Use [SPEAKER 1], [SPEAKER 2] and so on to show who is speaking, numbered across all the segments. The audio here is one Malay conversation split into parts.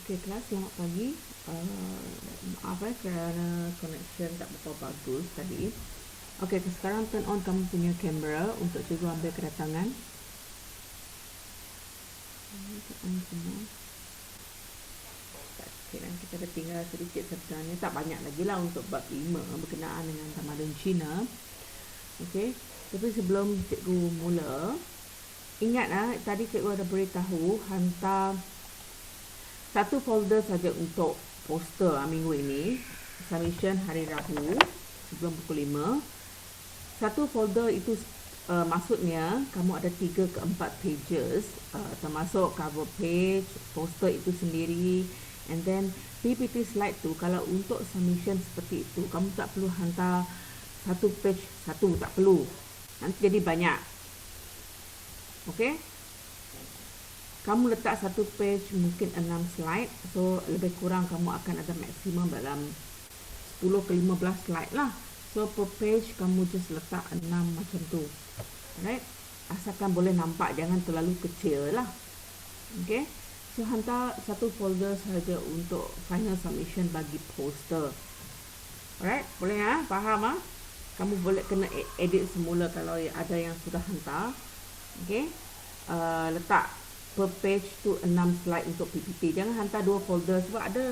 [SPEAKER 1] Okey kelas, selamat pagi. Maaf kerana connection tak berapa bagus tadi. Okey, sekarang turn on kamu punya kamera untuk cikgu ambil kedatangan. Turn on semua. Okey, dan kita ada tinggal sedikit sebenarnya, tak banyak lagi lah untuk bab 5 berkenaan dengan tamadun Cina. Okey, tapi sebelum cikgu mula, ingat tadi cikgu ada beritahu hantar satu folder saja untuk poster minggu ini, submission hari Rabu sebelum pukul 5. Satu folder itu maksudnya kamu ada 3 ke 4 pages, termasuk cover page, poster itu sendiri, and then PPT slide tu. Kalau untuk submission seperti itu, kamu tak perlu hantar satu page satu, tak perlu. Nanti jadi banyak. Okey? Kamu letak satu page mungkin 6 slide, so lebih kurang kamu akan ada maksimum dalam 10 ke 15 slide lah. So per page kamu just letak 6 macam tu. Alright? Asalkan boleh nampak, jangan terlalu kecil lah. Okay? So hantar satu folder saja untuk final submission bagi poster. Alright? Boleh faham Kamu boleh kena edit semula kalau ada yang sudah hantar. Okay? Letak per page tu 6 slide untuk PPT. Jangan hantar 2 folder, sebab ada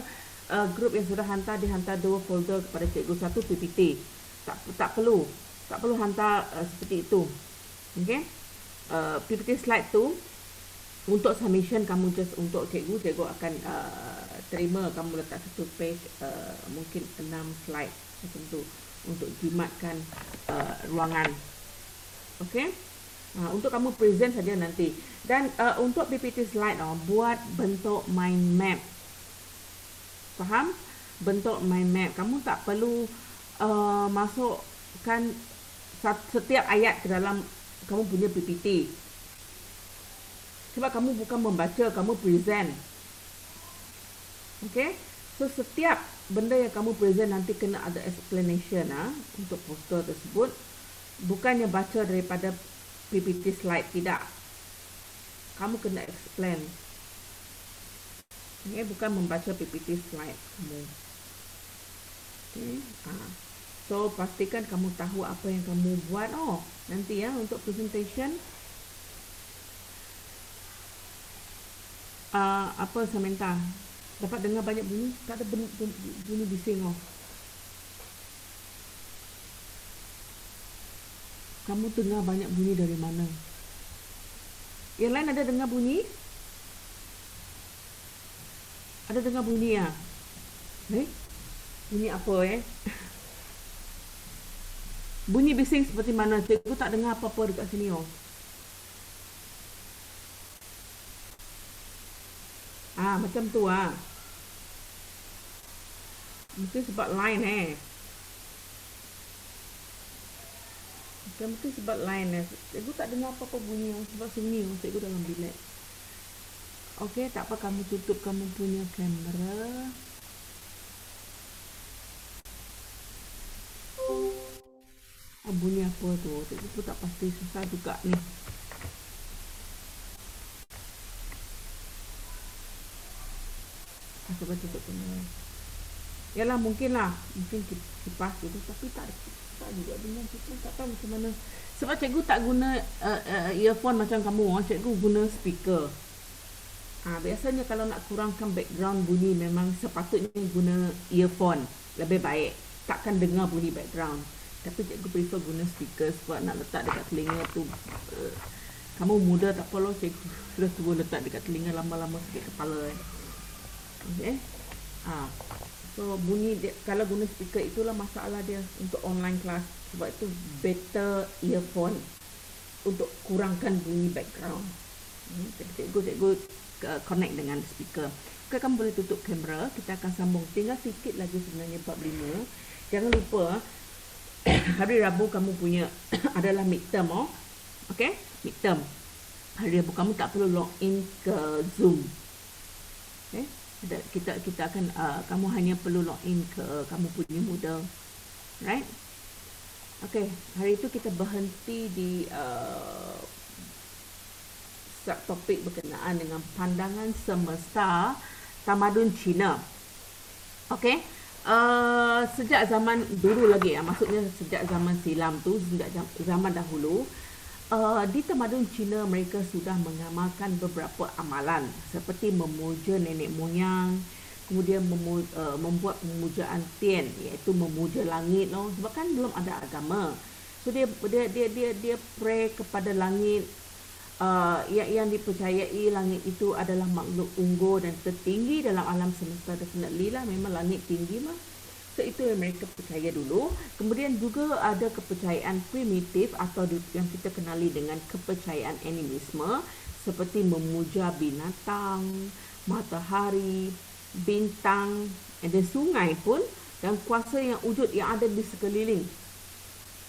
[SPEAKER 1] grup yang sudah hantar, dia hantar 2 folder kepada cikgu, satu PPT. Tak perlu hantar seperti itu. Okey. PPT slide tu untuk submission kamu just untuk cikgu akan terima kamu letak satu page mungkin 6 slide macam tu untuk jimatkan ruangan. Okey. Untuk kamu present saja nanti. Dan untuk PPT slide buat bentuk mind map. Faham? Bentuk mind map. Kamu tak perlu masukkan setiap ayat ke dalam kamu punya PPT. Sebab kamu bukan membaca, kamu present. Okay? So setiap benda yang kamu present nanti kena ada explanation untuk poster tersebut. Bukannya baca daripada PPT slide, tidak. Kamu kena explain. Okay, bukan membaca PPT slide kamu. Okay. So pastikan kamu tahu apa yang kamu buat. Nanti untuk presentation. Apa Samantha? Dapat dengar banyak bunyi? Tak ada bunyi bising. Kamu dengar banyak bunyi dari mana? Yang lain ada dengar bunyi? Ada dengar bunyi ya? Bunyi apa Bunyi bising seperti mana? Cikgu tak dengar apa-apa dekat sini. Macam tu mungkin sebab line mungkin sebab line Cikgu tak dengar apa-apa bunyi sebab sunyi cikgu dalam bilik. Okey, tak apa, kamu tutup kamu punya kamera. Bunyi apa tu? Cikgu pun tak pasti, susah juga ni. Cuba tutup kamera. Yalah, mungkin kipas gitu, tapi tak juga dengan kita, tak tahu macam mana. Sebab cikgu tak guna earphone macam kamu. Cikgu guna speaker. Biasanya kalau nak kurangkan background bunyi, memang sepatutnya guna earphone, lebih baik. Takkan dengar bunyi background. Tapi cikgu prefer guna speaker sebab nak letak dekat telinga tu. Kamu muda tak apa loh, cikgu sudah tua letak dekat telinga lama-lama sakit kepala. Okay. So bunyi dia, kalau guna speaker itulah masalah dia untuk online class. Sebab itu better earphone untuk kurangkan bunyi background. Cikgu connect dengan speaker. Okay, kamu boleh tutup kamera. Kita akan sambung. Tinggal sikit lagi sebenarnya bab 5. Jangan lupa hari Rabu kamu punya adalah midterm. Okay, midterm. Hari Rabu kamu tak perlu login ke Zoom. Okay, kita akan kamu hanya perlu login ke kamu punya Moodle. Right? Okay, hari itu kita berhenti di subtopik berkenaan dengan pandangan semesta tamadun Cina. Okey, sejak zaman dulu lagi maksudnya sejak zaman silam tu, sejak zaman dahulu, di tamadun Cina mereka sudah mengamalkan beberapa amalan seperti memuja nenek moyang, kemudian membuat pemujaan tian, iaitu memuja langit sebab kan belum ada agama. So dia pray kepada langit. Yang dipercayai langit itu adalah makhluk unggul dan tertinggi dalam alam semesta. Definitely lah, memang langit tinggi mah. So itu yang mereka percaya dulu. Kemudian juga ada kepercayaan primitif atau yang kita kenali dengan kepercayaan animisme, seperti memuja binatang, matahari, bintang, dan sungai pun, dan kuasa yang wujud yang ada di sekeliling.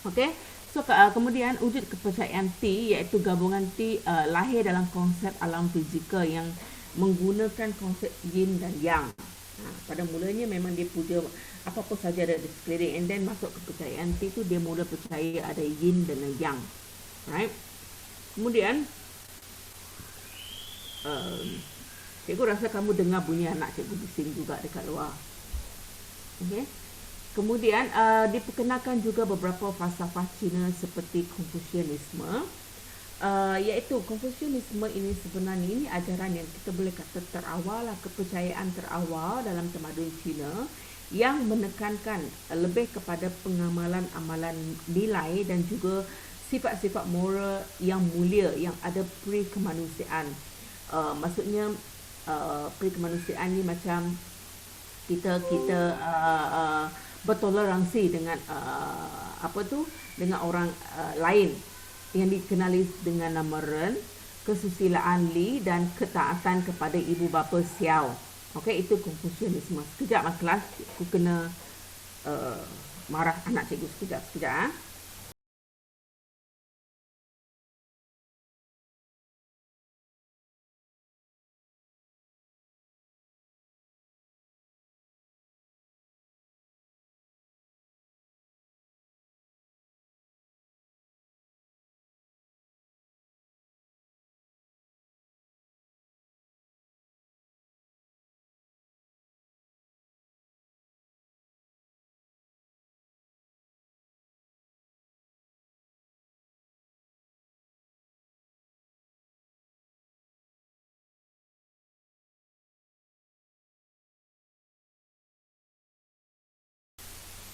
[SPEAKER 1] Okey. So, kemudian wujud kepercayaan T, iaitu gabungan T lahir dalam konsep alam fizikal yang menggunakan konsep yin dan yang. Pada mulanya memang dia puja apa-apa saja ada di sekeliling, and then masuk kepercayaan T tu dia mula percaya ada yin dan yang. Right? Kemudian cikgu rasa kamu dengar bunyi anak cikgu bising juga dekat luar. Okay. Kemudian diperkenalkan juga beberapa falsafah Cina seperti Konfusianisme, iaitu Konfusianisme ini sebenarnya ini ajaran yang kita boleh kata terawal, kepercayaan terawal dalam tamadun Cina yang menekankan lebih kepada pengamalan amalan nilai dan juga sifat-sifat moral yang mulia yang ada pri kemanusiaan. Maksudnya pri kemanusiaan ni macam kita bertoleransi dengan dengan orang lain yang dikenali dengan nama Ren, kesusilaan Li dan ketaatan kepada ibu bapa Xiao. Okey, itu Konfusianisme. Sekejap kelas, aku kena marah anak cikgu sekejap.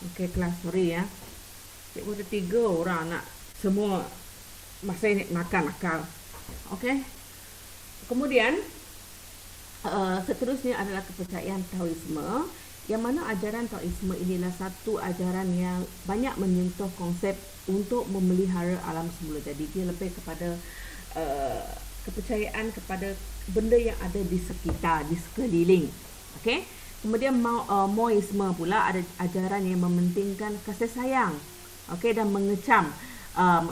[SPEAKER 1] Okey kelas, sorry ya. Cikgu ada 3 orang nak semua masa ini makan akal. Okey. Kemudian seterusnya adalah kepercayaan Taoisme, yang mana ajaran Taoisme inilah satu ajaran yang banyak menyentuh konsep untuk memelihara alam semula. Jadi dia lebih kepada kepercayaan kepada benda yang ada di sekitar, di sekeliling. Okey. Kemudian Maoisme pula ada ajaran yang mementingkan kasih sayang. Okey, dan mengecam.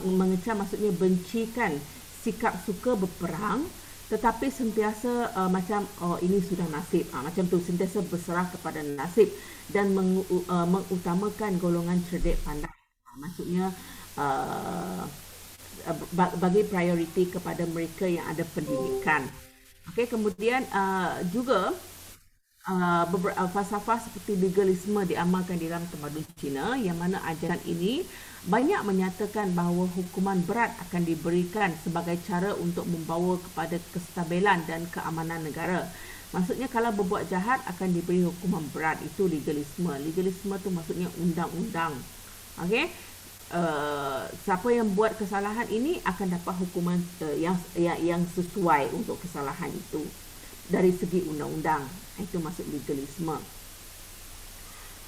[SPEAKER 1] Mengecam maksudnya bencikan sikap suka berperang, tetapi sentiasa macam ini sudah nasib, macam tu, sentiasa berserah kepada nasib dan mengutamakan golongan cerdik pandai. Maksudnya bagi prioriti kepada mereka yang ada pendidikan. Okey, kemudian juga falsafah seperti legalisme diamalkan di dalam tamadun Cina, yang mana ajaran ini banyak menyatakan bahawa hukuman berat akan diberikan sebagai cara untuk membawa kepada kestabilan dan keamanan negara. Maksudnya kalau berbuat jahat akan diberi hukuman berat, itu legalisme. Legalisme tu maksudnya undang-undang. Okey. Siapa yang buat kesalahan ini akan dapat hukuman yang sesuai untuk kesalahan itu dari segi undang-undang. Itu maksud legalisme.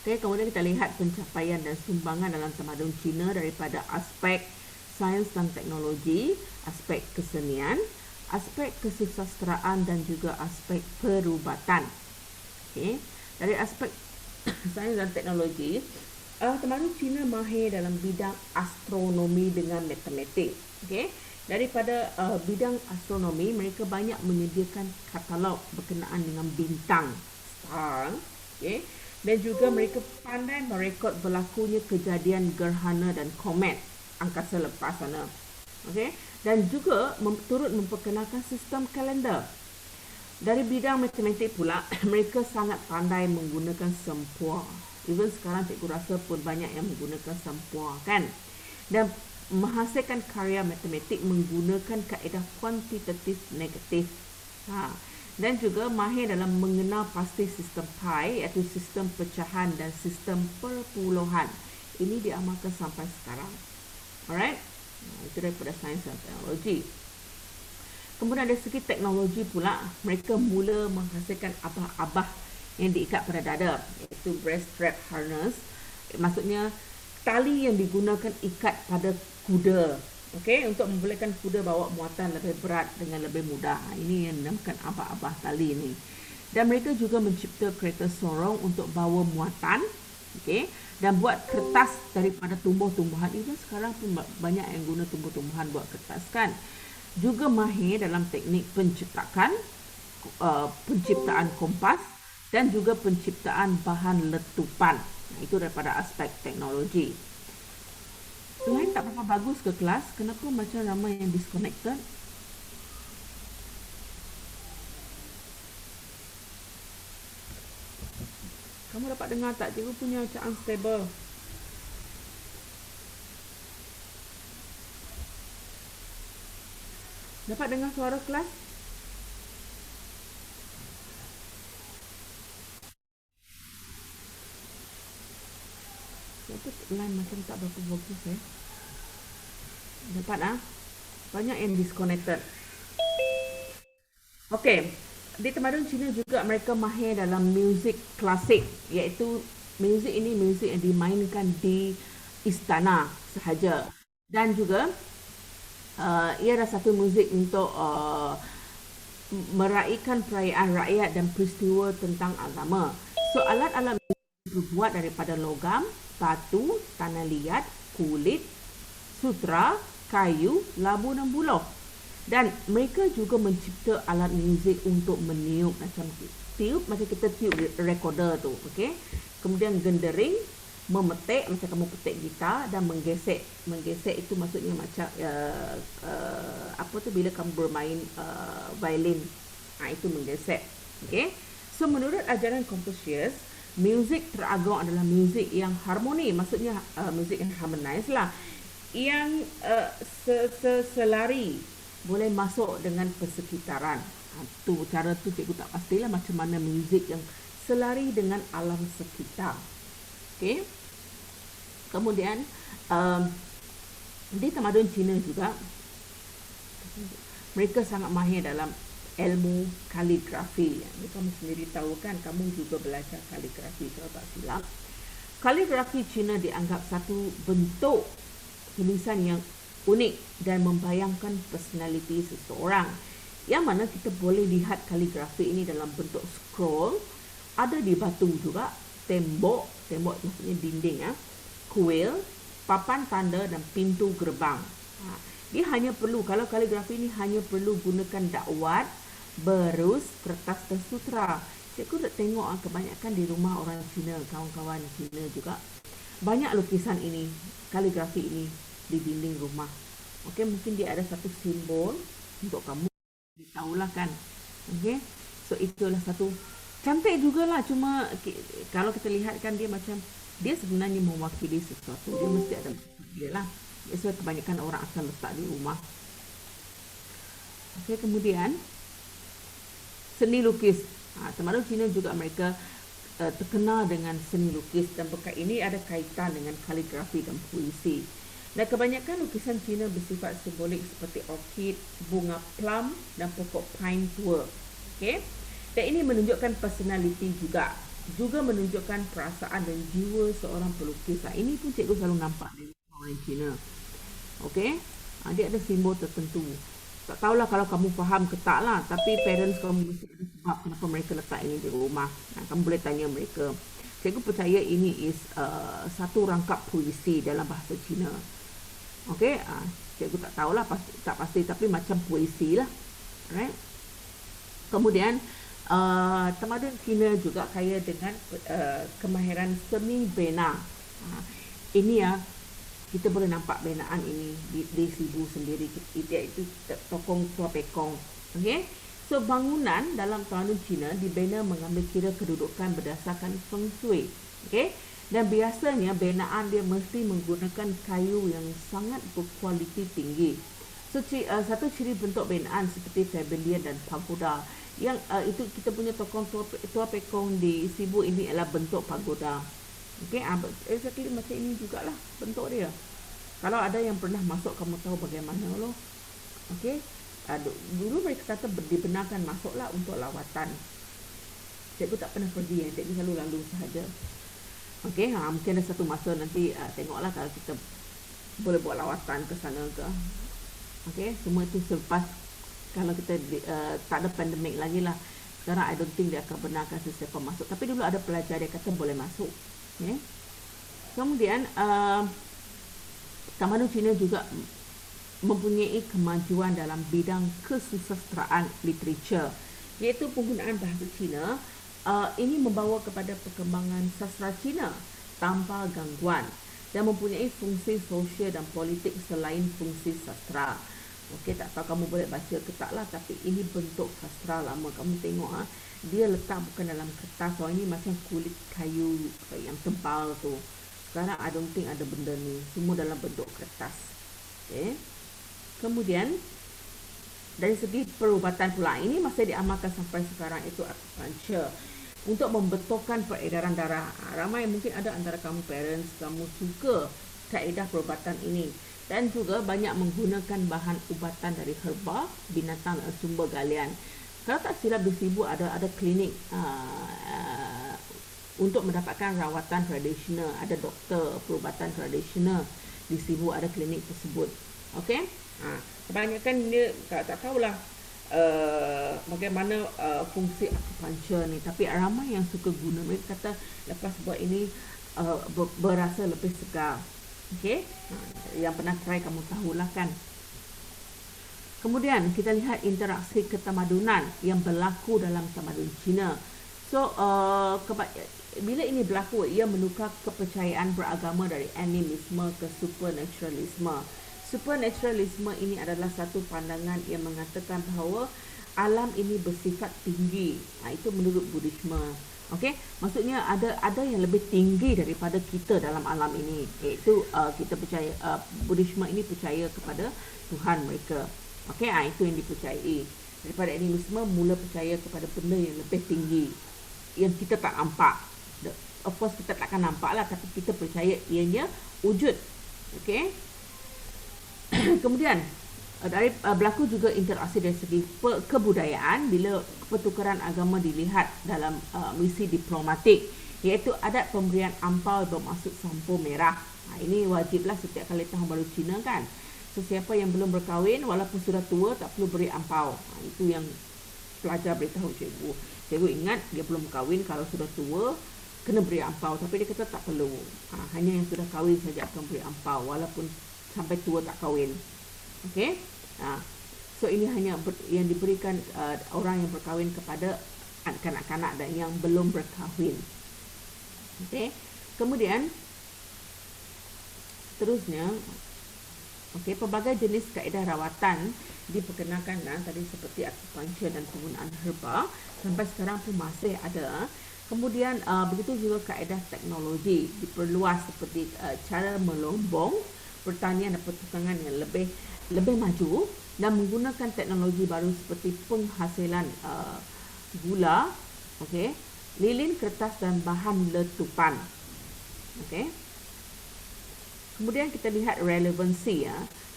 [SPEAKER 1] Okay, kemudian kita lihat pencapaian dan sumbangan dalam tamadun Cina daripada aspek sains dan teknologi, aspek kesenian, aspek kesusasteraan dan juga aspek perubatan. Okay. Dari aspek sains dan teknologi, tamadun Cina mahir dalam bidang astronomi dengan matematik. Okay. Daripada bidang astronomi, mereka banyak menyediakan katalog berkenaan dengan bintang, star, okay? Dan juga mereka pandai merekod berlakunya kejadian gerhana dan komet angkasa lepas sana. Okay? Dan juga turut memperkenalkan sistem kalender. Dari bidang matematik pula, mereka sangat pandai menggunakan sempua. Even sekarang cikgu rasa pun banyak yang menggunakan sempua, kan? Dan menghasilkan karya matematik menggunakan kaedah kuantitatif negatif. Dan juga mahir dalam mengenal pasti sistem pi, iaitu sistem pecahan dan sistem perpuluhan. Ini diamalkan sampai sekarang. Alright? Itu daripada sains dan teknologi. Kemudian dari segi teknologi pula, mereka mula menghasilkan abah-abah yang diikat pada dada, iaitu breast strap harness. Maksudnya tali yang digunakan ikat pada kuda, okey, untuk membolehkan kuda bawa muatan lebih berat dengan lebih mudah. Ini yang dinamakan abah-abah tali ni. Dan mereka juga mencipta kereta sorong untuk bawa muatan, okey, dan buat kertas daripada tumbuh-tumbuhan. Itu sekarang pun banyak yang guna tumbuh-tumbuhan buat kertas, kan. Juga mahir dalam teknik penciptaan kompas dan juga penciptaan bahan letupan. Itu daripada aspek teknologi. Line tak berapa bagus ke kelas? Kenapa macam ramai yang disconnected? Kamu dapat dengar tak? Cikgu punya macam unstable. Dapat dengar suara kelas? Line macam tak berapa bagus Dapat banyak yang disconnected. Okey, di tamadun Cina juga mereka mahir dalam muzik klasik, iaitu muzik ini muzik yang dimainkan di istana sahaja. Dan juga ia adalah satu muzik untuk meraihkan perayaan rakyat dan peristiwa tentang agama. So alat-alat dibuat daripada logam, batu, tanah liat, kulit, sutra, kayu, labu dan buluh. Dan mereka juga mencipta alat muzik untuk meniup, macam tiup, macam kita tiup recorder tu, okey. Kemudian gendering, memetik, macam kamu petik gitar, dan menggesek. Menggesek itu maksudnya macam apa tu, bila kamu bermain violin, itu menggesek, okey. So menurut ajaran Confucius, muzik teragung adalah muzik yang harmoni, maksudnya muzik yang harmonize lah, yang selari boleh masuk dengan persekitaran. Tu cara tu cikgu tak pastilah macam mana muzik yang selari dengan alam sekitar. Okey. Kemudian um, di tamadun Cina juga, mereka sangat mahir dalam ilmu kaligrafi. Ini kamu sendiri tahu kan, kamu juga belajar kaligrafi kalau tak silap. Kaligrafi Cina dianggap satu bentuk tulisan yang unik dan membayangkan personaliti seseorang. Yang mana kita boleh lihat kaligrafi ini dalam bentuk scroll, ada di batu juga, tembok maksudnya dinding ya, kuil, papan tanda dan pintu gerbang. Dia hanya perlu, kalau kaligrafi ini hanya perlu gunakan dakwat, berus, kertas dan sutra. Cikgu dah tengok kebanyakan di rumah orang Cina, kawan-kawan Cina juga. Banyak lukisan ini, kaligrafi ini di dinding rumah. Okey, mungkin dia ada satu simbol untuk kamu tahulah kan. Okey. So itulah satu cantik jugalah, cuma kalau kita lihat kan dia macam dia sebenarnya mewakili sesuatu. Dia mesti ada dia lah. So kebanyakan orang akan letak di rumah. Okey, kemudian seni lukis. Tamadun Cina juga mereka terkenal dengan seni lukis, dan perkara ini ada kaitan dengan kaligrafi dan puisi. Dan kebanyakan lukisan Cina bersifat simbolik seperti orkid, bunga plum dan pokok pine tua. Okay? Dan ini menunjukkan personality juga. Juga menunjukkan perasaan dan jiwa seorang pelukis. Ini pun cikgu selalu nampak di orang Cina. Okay? Dia ada simbol tertentu. Tak tahulah kalau kamu faham ke tak lah. Tapi parents kamu mesti ada sebab kenapa mereka letak ini di rumah. Kamu boleh tanya mereka. Cikgu percaya ini satu rangkap puisi dalam bahasa Cina. Okey, cikgu tak tahulah, tak pasti, tapi macam puisi lah. Right? Kemudian tamadun Cina juga kaya dengan kemahiran seni bena. Ini ya, kita boleh nampak benaan ini di Sibu sendiri, iaitu tokong Tua Pekong. Okey, so bangunan dalam tamadun Cina dibina mengambil kira kedudukan berdasarkan feng shui. Okey, dan biasanya benaan dia mesti menggunakan kayu yang sangat berkualiti tinggi. So satu ciri bentuk benaan seperti pavilion dan pagoda, yang itu kita punya tokong Tua Pekong di Sibu ini adalah bentuk pagoda. Okey, exactly macam ini jugalah bentuk dia. Kalau ada yang pernah masuk, kamu tahu bagaimana loh. Okey, dulu mereka kata dibenarkan masuklah untuk lawatan. Cikgu tak pernah pergi, cikgu selalu lalu sahaja. Okey, mungkin ada satu masa nanti tengoklah kalau kita boleh buat lawatan ke sana ke. Okey, semua itu selepas kalau kita tak ada pandemik lagi lah. Sekarang I don't think dia akan benarkan sesiapa masuk. Tapi dulu ada pelajar dia kata boleh masuk. Okay. Kemudian tamadun Cina juga mempunyai kemajuan dalam bidang kesusastraan literature, iaitu penggunaan bahasa Cina. Ini membawa kepada perkembangan sastra Cina tanpa gangguan dan mempunyai fungsi sosial dan politik selain fungsi sastra. Okey, tak tahu kamu boleh baca ke tak lah, tapi ini bentuk sastra lama. Kamu tengok dia letak bukan dalam kertas. Ini macam kulit kayu yang tebal tu. Sekarang I don't think ada benda ni, semua dalam bentuk kertas. Okey. Kemudian dari segi perubatan pula, ini masih diamalkan sampai sekarang, itu acupuncture untuk membetulkan peredaran darah. Ramai mungkin ada antara kamu parents, kamu suka kaedah perubatan ini, dan juga banyak menggunakan bahan ubatan dari herba, binatang dan sumber galian. Kalau tak silap di Sibu ada klinik untuk mendapatkan rawatan tradisional, ada doktor perubatan tradisional di Sibu, ada klinik tersebut. Okey. Kebanyakan dia tak tahulah bagaimana fungsi acupuncture ni, tapi ramai yang suka guna. Mereka kata lepas buat ini berasa lebih segar. Okey, yang pernah try kamu tahulah kan. Kemudian kita lihat interaksi ketamadunan yang berlaku dalam tamadun Cina. So bila ini berlaku, ia menukar kepercayaan beragama dari animisme ke supernaturalisme. Supernaturalisme ini adalah satu pandangan yang mengatakan bahawa alam ini bersifat tinggi. Itu menurut Buddhisme. Okey, maksudnya ada yang lebih tinggi daripada kita dalam alam ini. Iaitu kita percaya, Buddhisme ini percaya kepada Tuhan mereka. Okey, itu yang dipercayai. Daripada animisme mula percaya kepada benda yang lebih tinggi yang kita tak nampak. Of course kita takkan nampak lah, tapi kita percaya ianya wujud. Okey. Kemudian dari berlaku juga interaksi dari segi kebudayaan bila pertukaran agama dilihat dalam misi diplomatik, iaitu adat pemberian ampau bermaksud sampo merah. Ini wajiblah setiap kali tahun baru Cina kan. Sesiapa yang belum berkahwin walaupun sudah tua tak perlu beri ampau. Itu yang pelajar beritahu cikgu. Cikgu ingat dia belum kahwin, kalau sudah tua kena beri ampau, tapi dia kata tak perlu. Hanya yang sudah kahwin saja akan beri ampau walaupun sampai tua tak kahwin. Okey. So ini hanya yang diberikan orang yang berkahwin kepada kanak-kanak dan yang belum berkahwin. Okey. Kemudian seterusnya, okey, pelbagai jenis kaedah rawatan diperkenalkan tadi seperti akupunktur dan penggunaan herba sampai sekarang pun masih ada. Kemudian begitu juga kaedah teknologi diperluas seperti cara melombong, pertanian dan pertukangan yang lebih maju dan menggunakan teknologi baru seperti penghasilan gula, okey, lilin, kertas dan bahan letupan. Okey. Kemudian kita lihat relevansi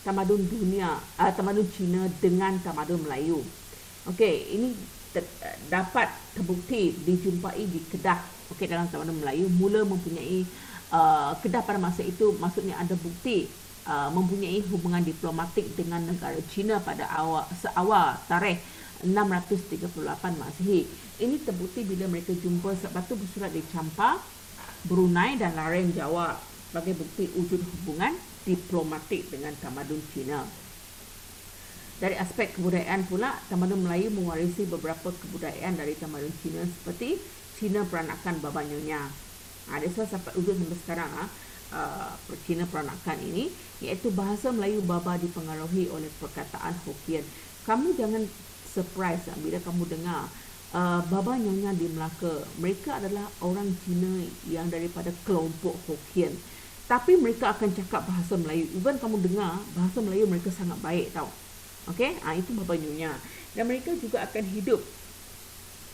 [SPEAKER 1] tamadun dunia, tamadun Cina dengan tamadun Melayu. Okey, ini dapat terbukti dijumpai di Kedah. Okey, dalam tamadun Melayu mula mempunyai Kedah pada masa itu, maksudnya ada bukti mempunyai hubungan diplomatik dengan negara China pada seawal tarikh 638 Masehi. Ini terbukti bila mereka jumpa batu bersurat di Champa, Brunei dan lereng Jawa sebagai bukti wujud hubungan diplomatik dengan tamadun China. Dari aspek kebudayaan pula, tamadun Melayu mewarisi beberapa kebudayaan dari tamadun China seperti Cina peranakan Baba Nyonya. Ada sampai wujud sampai sekarang Cina peranakan ini, iaitu bahasa Melayu Baba dipengaruhi oleh perkataan Hokkien. Kamu jangan surprise bila kamu dengar Baba Nyonya di Melaka. Mereka adalah orang Cina yang daripada kelompok Hokkien, tapi mereka akan cakap bahasa Melayu. Even kamu dengar bahasa Melayu mereka sangat baik tau. Okey, itu Baba Nyonya. Dan mereka juga akan hidup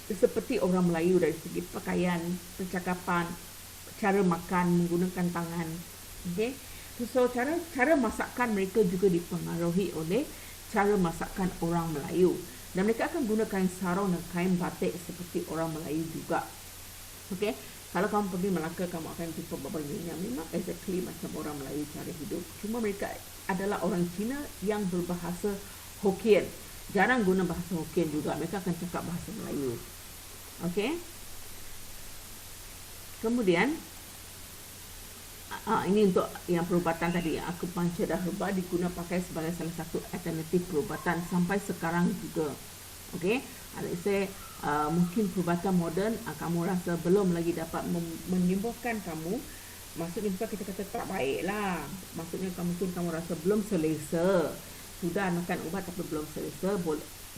[SPEAKER 1] seperti orang Melayu dari segi pakaian, percakapan, cara makan menggunakan tangan. Okey. So cara masakan mereka juga dipengaruhi oleh cara masakan orang Melayu. Dan mereka akan gunakan sarung dan kain batik seperti orang Melayu juga. Okey. Kalau kamu pergi Melaka, kamu akan jumpa Baba Nyonya. Memang exactly macam orang Melayu cara hidup. Cuma mereka adalah orang Cina yang berbahasa Hokkien. Jarang guna bahasa Hokkien juga. Mereka akan cakap bahasa Melayu. Okey. Kemudian ini untuk yang perubatan tadi, akupunktur dan herba digunakan pakai sebagai salah satu alternatif perubatan sampai sekarang juga. Okey, mungkin perubatan moden kamu rasa belum lagi dapat menyembuhkan kamu. Maksudnya bukan kita kata tak baik lah. Maksudnya kamu rasa belum selesa. Sudah makan ubat tapi belum selesa,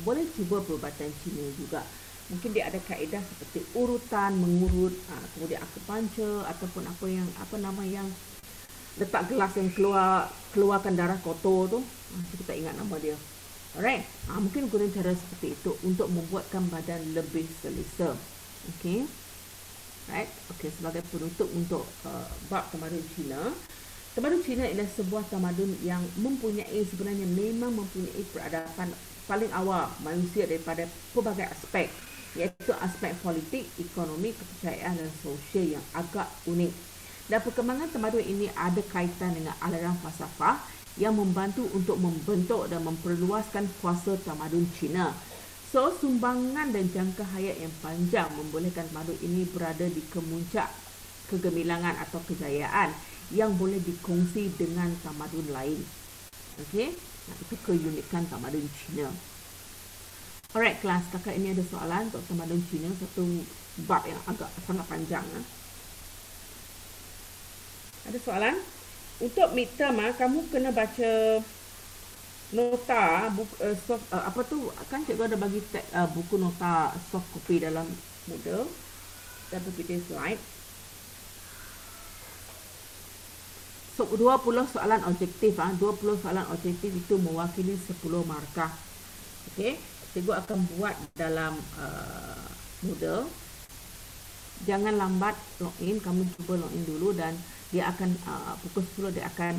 [SPEAKER 1] boleh cuba perubatan Cina juga. Mungkin dia ada kaedah seperti urutan, mengurut, kemudian akupunktur ataupun apa nama yang letak gelas yang keluarkan darah kotor tu. Kita ingat nama dia. Alright. Mungkin guna cara seperti itu untuk membuatkan badan lebih selesa. Okay. Right. Okay. Sebagai penutup untuk bab tamadun Cina. Tamadun Cina ialah sebuah tamadun yang sebenarnya memang mempunyai peradaban paling awal manusia daripada pelbagai aspek, iaitu aspek politik, ekonomi, kepercayaan dan sosial yang agak unik. Dan perkembangan tamadun ini ada kaitan dengan aliran falsafah yang membantu untuk membentuk dan memperluaskan kuasa tamadun Cina. So, sumbangan dan jangka hayat yang panjang membolehkan tamadun ini berada di kemuncak kegemilangan atau kejayaan yang boleh dikongsi dengan tamadun lain. Okey, itu keunikan tamadun Cina. Alright kelas, setakat ini ada soalan untuk tamadun Cina, satu bab yang agak sangat panjang. Ada soalan? Untuk midterm kamu kena baca nota soft, kan cikgu ada bagi buku nota soft copy dalam Moodle dan PPT slide. So 20 soalan objektif, 20 soalan objektif itu mewakili 10 markah. Okey. Cikgu akan buat dalam Moodle. Jangan lambat login, kamu cuba login dulu dan dia akan pukul 10 dia akan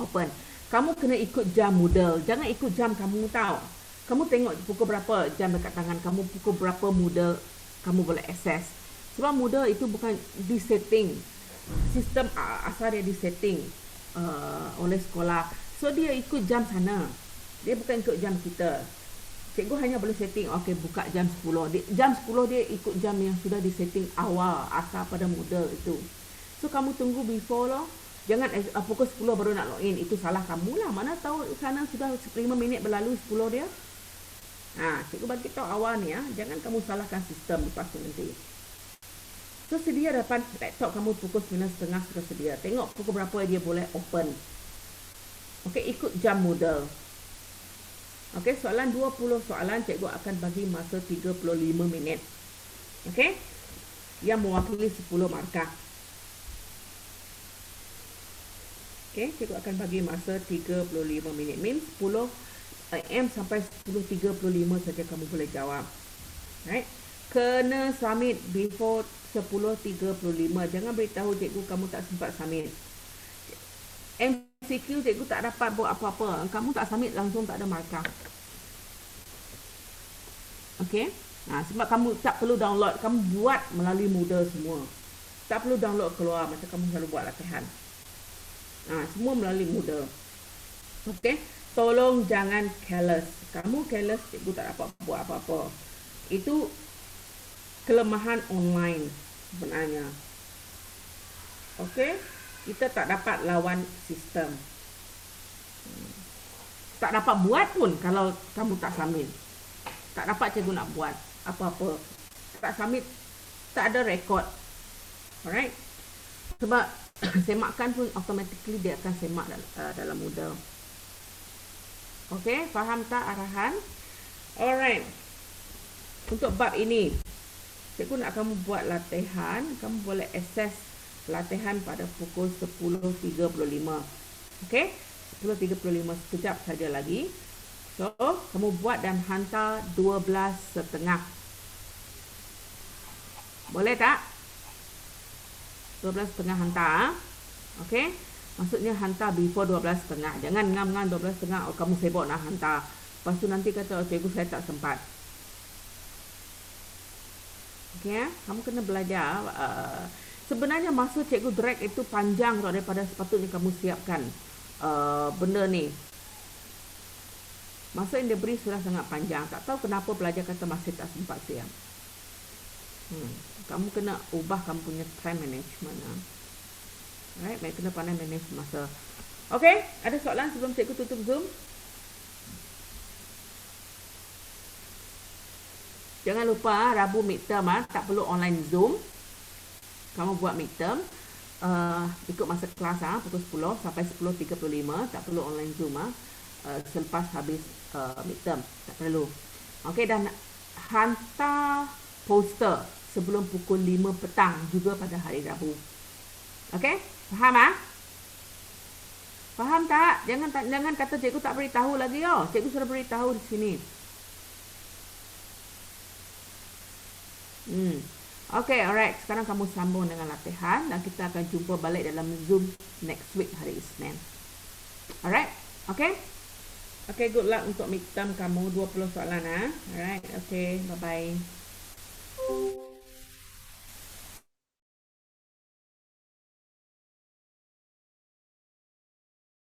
[SPEAKER 1] open. Kamu kena ikut jam Moodle. Jangan ikut jam kamu tahu. Kamu tengok pukul berapa jam dekat tangan kamu, pukul berapa Moodle kamu boleh access. Sebab Moodle itu bukan di setting. Sistem asal dia di setting oleh sekolah. So dia ikut jam sana. Dia bukan ikut jam kita. Cikgu hanya boleh setting, okey buka jam 10. Jam 10 dia ikut jam yang sudah di setting awal asal pada Moodle itu. So kamu tunggu before loh. Jangan pukul 10 baru nak login. Itu salah kamu lah. Mana tahu sana sudah 5 minit berlalu 10 dia. Cikgu bagi tahu awal ni ya. Jangan kamu salahkan sistem lepas tu nanti. So sedia depan laptop kamu pukul 9.30 sudah sedia. Tengok pukul berapa dia boleh open. Okey, ikut jam Moodle. Okey, soalan 20 soalan cikgu akan bagi masa 35 minit. Okey? Yang mewakili 10 markah. Okey, cikgu akan bagi masa 35 minit. Means 10 AM sampai 10.35 saja kamu boleh jawab. Right? Kena submit before 10.35. Jangan beritahu cikgu kamu tak sempat submit. MCQ cikgu tak dapat buat apa-apa. Kamu tak submit langsung tak ada markah. Okey? Sebab kamu tak perlu download. Kamu buat melalui Moodle semua. Tak perlu download keluar macam kamu selalu buat latihan. Semua melalui Moodle. Okey? Tolong jangan careless. Kamu careless, cikgu tak dapat buat apa-apa. Itu kelemahan online sebenarnya. Okey? Kita tak dapat lawan sistem. Tak dapat buat pun kalau kamu tak submit. Tak dapat cikgu nak buat apa-apa. Tak submit, tak ada rekod. Alright? Sebab semakan pun automatically dia akan semak dalam Moodle. Okey, faham tak arahan? Alright. Untuk bab ini, cikgu nak kamu buat latihan. Kamu boleh access latihan pada pukul 10.35. Okey? 10.35 sekejap saja lagi. So, kamu buat dan hantar 12.30. Boleh tak? 12.30 hantar. Okey? Maksudnya hantar before 12.30. Jangan ngam-ngam 12.30 kamu sibuk nak hantar. Lepas tu nanti kata cikgu saya tak sempat. Okey, kamu kena belajar. Sebenarnya masa cikgu drag itu panjang daripada sepatutnya kamu siapkan benda ni. Masa yang diberi sudah sangat panjang. Tak tahu kenapa pelajar kata masih tak sempat siap. Kamu kena ubah kamu punya time management. Alright, baik, kena pandai manage masa. Okey, ada soalan sebelum cikgu tutup Zoom? Jangan lupa Rabu midterm tak perlu online Zoom. Kamu buat midterm ikut masa kelas pukul 10 sampai 10.35, tak perlu online Zoom selepas habis midterm, tak perlu. Okey, dan hantar poster sebelum pukul 5 petang juga pada hari Rabu. Okey? Faham Faham tak? Jangan kata cikgu tak beritahu lagi Cikgu sudah beritahu di sini. Okay, alright. Sekarang kamu sambung dengan latihan dan kita akan jumpa balik dalam Zoom next week hari Isnin. Alright? Okay? Okay, good luck untuk midterm kamu 20 soalan Alright, okay. Bye-bye.